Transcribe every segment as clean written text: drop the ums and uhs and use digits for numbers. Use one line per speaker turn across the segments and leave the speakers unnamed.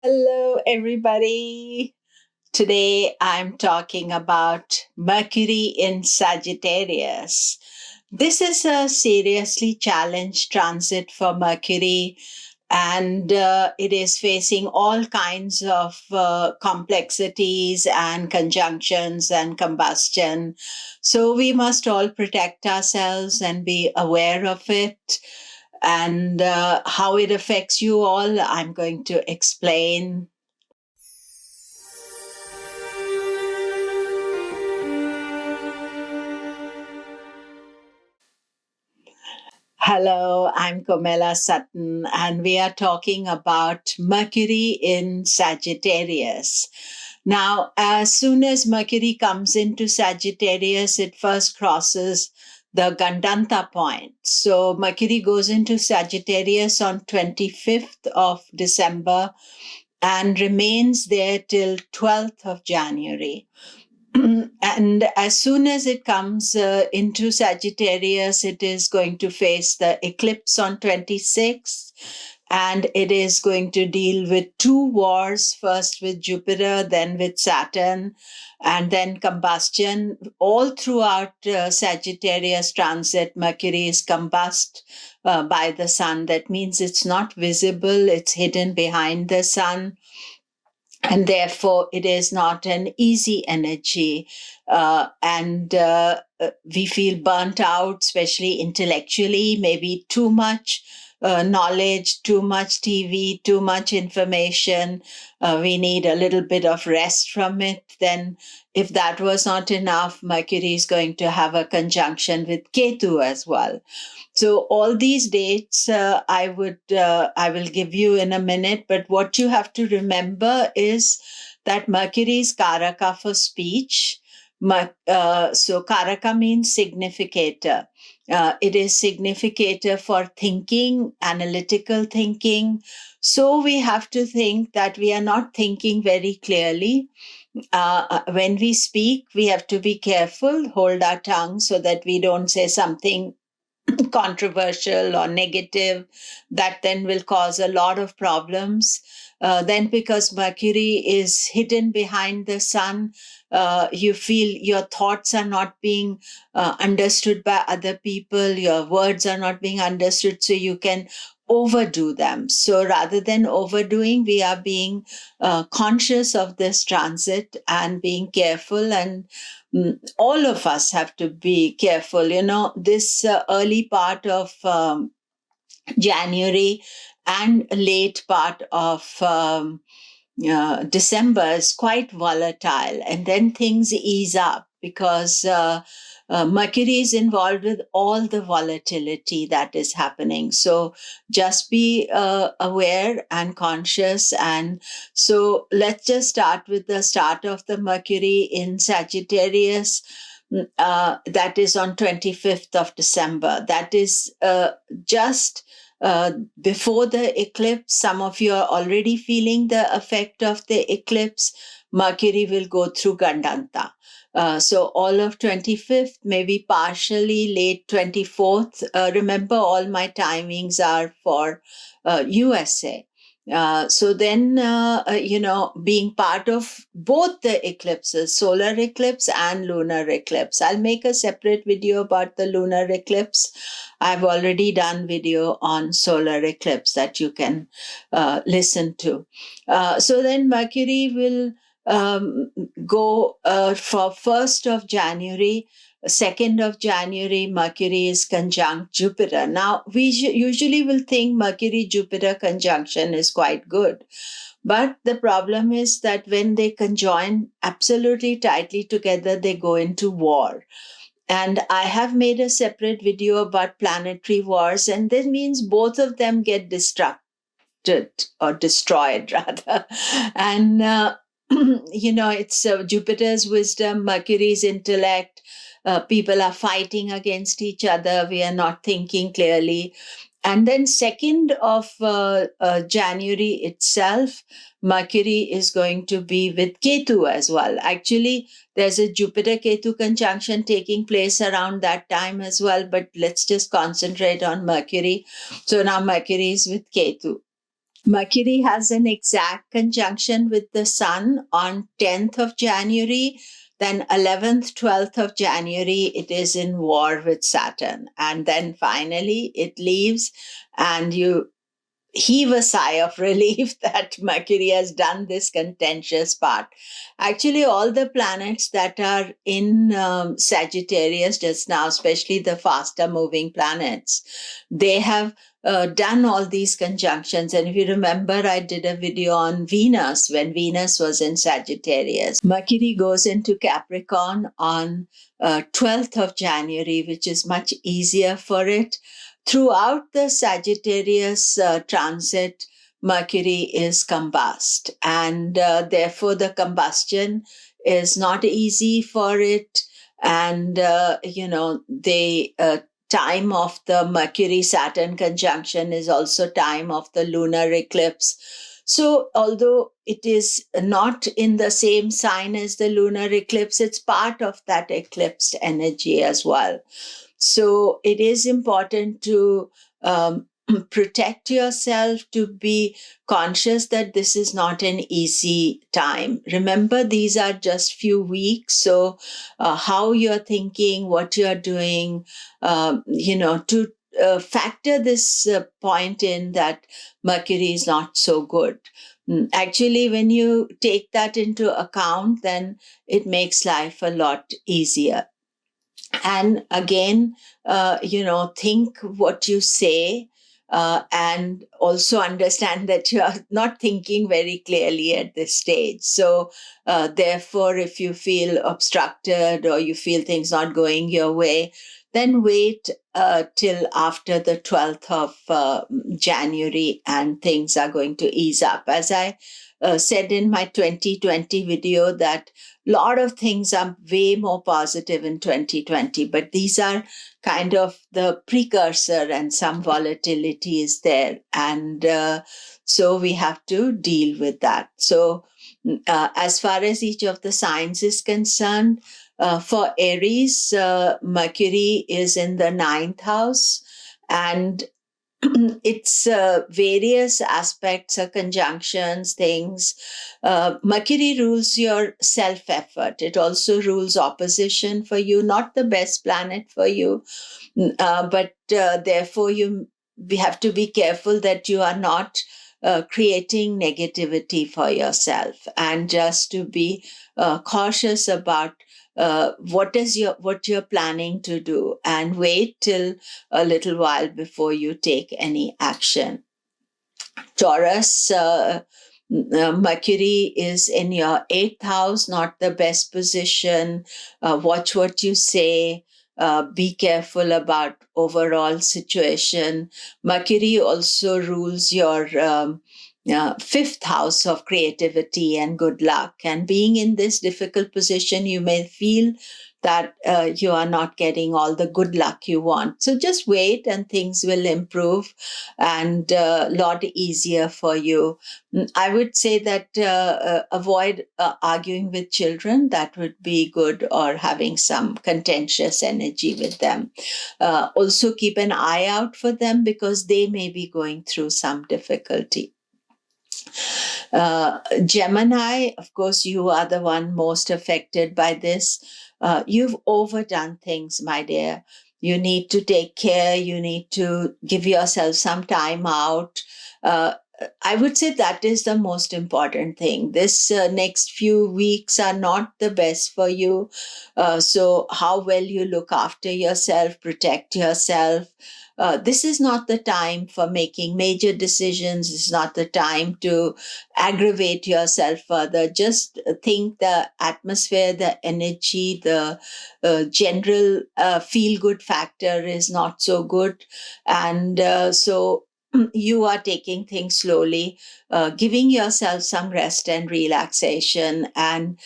Hello, everybody. Today I'm talking about Mercury in Sagittarius. This is a seriously challenged transit for Mercury, and it is facing all kinds of complexities and conjunctions and combustion. So we must all protect ourselves and be aware of it. And how it affects you all, I'm going to explain. Hello, I'm Komilla Sutton, and we are talking about Mercury in Sagittarius. Now, as soon as Mercury comes into Sagittarius, it first crosses the Gandanta point. So Mercury goes into Sagittarius on 25th of December and remains there till 12th of January. And as soon as it comes into Sagittarius, it is going to face the eclipse on 26th, and it is going to deal with two wars, first with Jupiter, then with Saturn, and then combustion. All throughout Sagittarius transit, Mercury is combust by the sun. That means it's not visible, it's hidden behind the sun, and therefore it is not an easy energy. And we feel burnt out, especially intellectually, maybe too much knowledge, too much TV, too much information. We need a little bit of rest from it. Then, if that was not enough, Mercury is going to have a conjunction with Ketu as well. So all these dates I will give you in a minute, but what you have to remember is that Mercury is Karaka for speech. So Karaka means significator. It is significator for thinking, analytical thinking. So we have to think that we are not thinking very clearly. When we speak, we have to be careful, hold our tongue so that we don't say something controversial or negative that then will cause a lot of problems. Then, because Mercury is hidden behind the sun, you feel your thoughts are not being understood by other people, your words are not being understood, so you can overdo them. So rather than overdoing, we are being conscious of this transit and being careful, and all of us have to be careful. This early part of January and late part of December is quite volatile, and then things ease up because Mercury is involved with all the volatility that is happening. So just be aware and conscious. And so let's just start with the start of the Mercury in Sagittarius. That is on 25th of December. That is just before the eclipse. Some of you are already feeling the effect of the eclipse. Mercury will go through Gandanta. So all of 25th, maybe partially late 24th. Remember, all my timings are for USA. So then, being part of both the eclipses, solar eclipse and lunar eclipse. I'll make a separate video about the lunar eclipse. I've already done video on solar eclipse that you can listen to. So then Mercury will go for 1st of January. 2nd of January, Mercury is conjunct Jupiter. Now, we usually will think Mercury-Jupiter conjunction is quite good. But the problem is that when they conjoin absolutely tightly together, they go into war. And I have made a separate video about planetary wars, and that means both of them get destructed or destroyed, rather. And, it's Jupiter's wisdom, Mercury's intellect. People are fighting against each other. We are not thinking clearly. And then 2nd of January itself, Mercury is going to be with Ketu as well. Actually, there's a Jupiter-Ketu conjunction taking place around that time as well, but let's just concentrate on Mercury. So now Mercury is with Ketu. Mercury has an exact conjunction with the Sun on 10th of January. Then 11th, 12th of January, it is in war with Saturn. And then finally it leaves, and you heave a sigh of relief that Mercury has done this contentious part. Actually, all the planets that are in Sagittarius just now, especially the faster moving planets, they have done all these conjunctions. And if you remember, I did a video on Venus when Venus was in Sagittarius. Mercury goes into Capricorn on 12th of January, which is much easier for it. Throughout the Sagittarius transit, Mercury is combust, and therefore the combustion is not easy for it. And, the time of the Mercury Saturn conjunction is also time of the lunar eclipse. So, although it is not in the same sign as the lunar eclipse, it's part of that eclipsed energy as well. So it is important to protect yourself, to be conscious that this is not an easy time. Remember, these are just few weeks. So how you're thinking, what you're doing, to factor this point in that Mercury is not so good. Actually, when you take that into account, then it makes life a lot easier. And again, think what you say, and also understand that you are not thinking very clearly at this stage. So therefore, if you feel obstructed or you feel things not going your way, then wait till after the 12th of January, and things are going to ease up. As I said in my 2020 video, that a lot of things are way more positive in 2020, but these are kind of the precursor, and some volatility is there. And so we have to deal with that. So as far as each of the signs is concerned, for Aries, Mercury is in the 9th house, and its various aspects or conjunctions, things. Mercury rules your self-effort. It also rules opposition for you, not the best planet for you, but therefore we have to be careful that you are not creating negativity for yourself, and just to be cautious about what you're planning to do, and wait till a little while before you take any action. Taurus, Mercury is in your 8th house, not the best position. Watch what you say. Be careful about overall situation. Mercury also rules your 5th house of creativity and good luck. And being in this difficult position, you may feel that you are not getting all the good luck you want. So just wait, and things will improve, and a lot easier for you. I would say that avoid arguing with children. That would be good, or having some contentious energy with them. Also keep an eye out for them, because they may be going through some difficulty. Gemini, of course, you are the one most affected by this. You've overdone things, my dear. You need to take care. You need to give yourself some time out. I would say that is the most important thing. This next few weeks are not the best for you. So how well you look after yourself, protect yourself. This is not the time for making major decisions. It's not the time to aggravate yourself further. Just think the atmosphere, the energy, the general feel-good factor is not so good. And so you are taking things slowly, giving yourself some rest and relaxation, and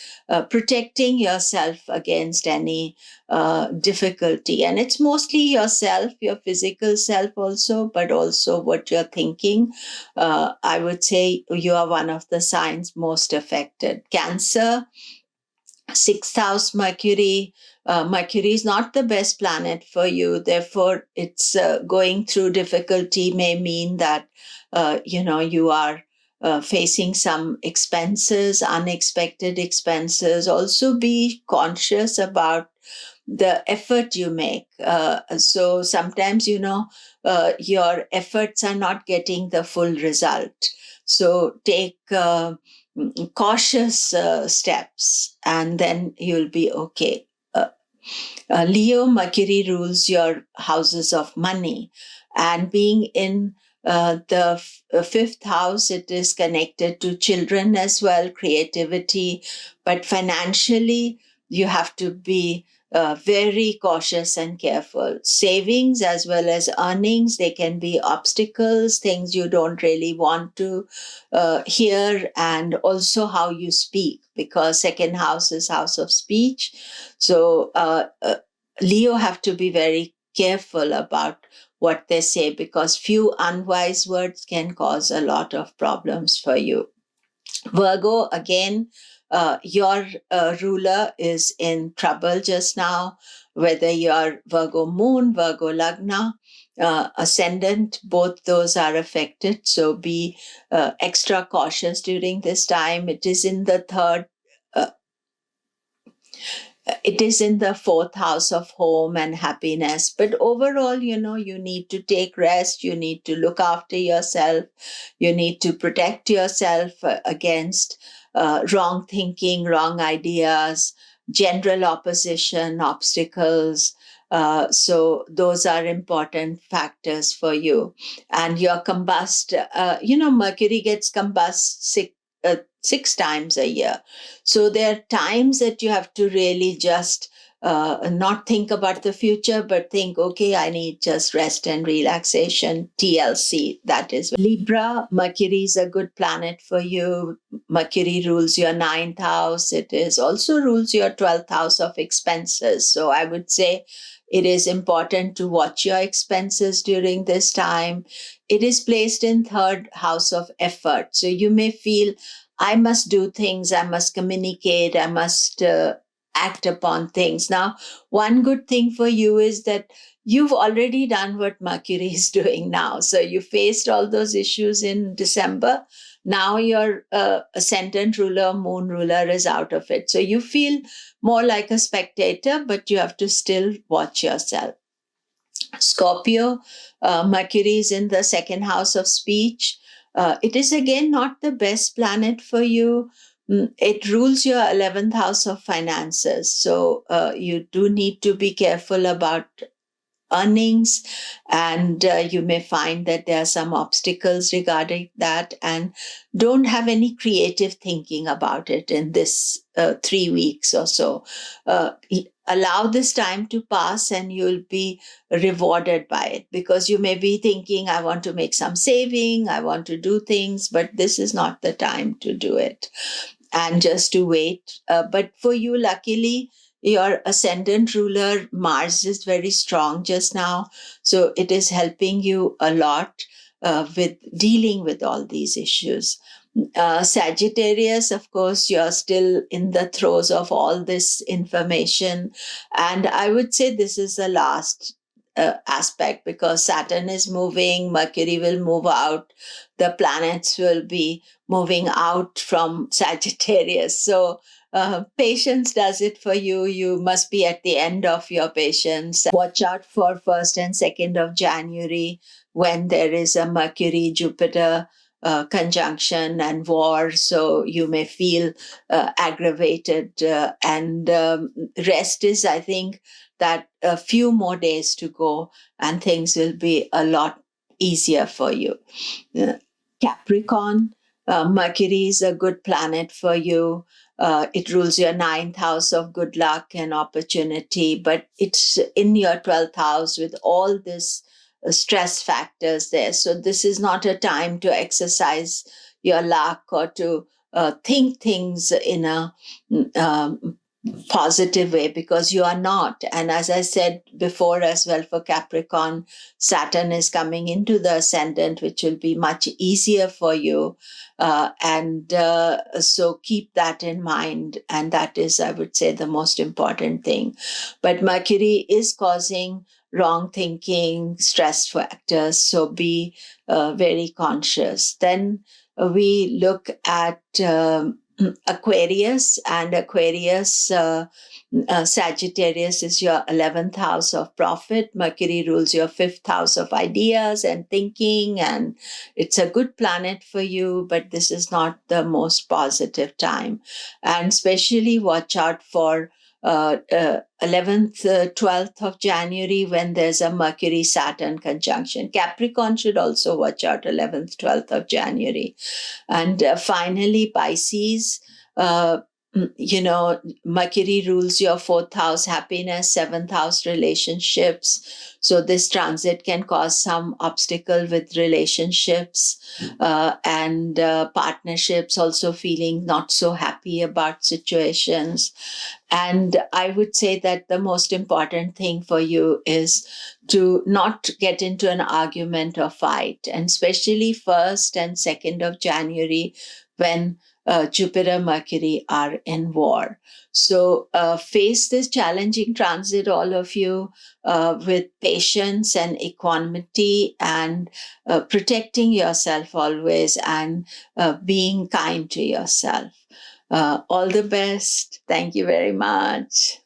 protecting yourself against any difficulty. And it's mostly yourself, your physical self also, but also what you're thinking. I would say you are one of the signs most affected. Cancer, sixth house Mercury. Mercury is not the best planet for you. Therefore, it's going through difficulty may mean that, you are facing some expenses, unexpected expenses. Also be conscious about the effort you make. So sometimes, your efforts are not getting the full result. So take cautious steps, and then you'll be okay. Leo, Mercury rules your houses of money, and being in the fifth house, it is connected to children as well, creativity, but financially, you have to be very cautious and careful. Savings as well as earnings, they can be obstacles, things you don't really want to hear, and also how you speak, because second house is house of speech. So Leo have to be very careful about what they say, because few unwise words can cause a lot of problems for you. Virgo, again, your ruler is in trouble just now, whether you're Virgo moon, Virgo lagna, ascendant, both those are affected. So be extra cautious during this time. It is in the fourth house of home and happiness. But overall, you need to take rest. You need to look after yourself. You need to protect yourself against wrong thinking, wrong ideas, general opposition, obstacles. So those are important factors for you. And your combust, Mercury gets combust six times a year. So there are times that you have to really just not think about the future, but think, okay, I need just rest and relaxation, TLC, that is. Libra, Mercury is a good planet for you. Mercury rules your ninth house. It is also rules your 12th house of expenses. So I would say it is important to watch your expenses during this time. It is placed in third house of effort. So you may feel, I must do things, I must communicate, I must act upon things. Now, one good thing for you is that you've already done what Mercury is doing now. So you faced all those issues in December. Now your ascendant ruler, moon ruler is out of it. So you feel more like a spectator, but you have to still watch yourself. Scorpio, Mercury is in the second house of speech. It is again not the best planet for you. It rules your 11th house of finances. So you do need to be careful about earnings, and you may find that there are some obstacles regarding that, and don't have any creative thinking about it in this 3 weeks or so. Allow this time to pass and you'll be rewarded by it, because you may be thinking, I want to make some saving, I want to do things, but this is not the time to do it, and just to wait. But for you, luckily, your ascendant ruler, Mars, is very strong just now. So it is helping you a lot with dealing with all these issues. Sagittarius, of course, you're still in the throes of all this information. And I would say this is the last aspect, because Saturn is moving, Mercury will move out, the planets will be moving out from Sagittarius. So patience does it for you. You must be at the end of your patience. Watch out for 1st and 2nd of January, when there is a Mercury Jupiter conjunction and war. So you may feel aggravated, and rest is, I think, that a few more days to go and things will be a lot easier for you. Capricorn, Mercury is a good planet for you. It rules your ninth house of good luck and opportunity, but it's in your 12th house with all this stress factors there. So this is not a time to exercise your luck or to think things in a positive way, because you are not. And as I said before as well, for Capricorn, Saturn is coming into the ascendant, which will be much easier for you. So keep that in mind. And that is, I would say, the most important thing. But Mercury is causing wrong thinking, stress factors. So be very conscious. Then we look at Aquarius, and Aquarius, Sagittarius is your 11th house of profit. Mercury rules your 5th house of ideas and thinking, and it's a good planet for you, but this is not the most positive time. And especially watch out for 11th, 12th of January, when there's a Mercury Saturn conjunction. Capricorn should also watch out 11th, 12th of January. And finally, Pisces, Mercury rules your 4th house, happiness, 7th house, relationships. So this transit can cause some obstacle with relationships and partnerships, also feeling not so happy about situations. And I would say that the most important thing for you is to not get into an argument or fight, and especially 1st and 2nd of January, when Jupiter, Mercury are in war. So face this challenging transit, all of you, with patience and equanimity, and protecting yourself always, and being kind to yourself. All the best. Thank you very much.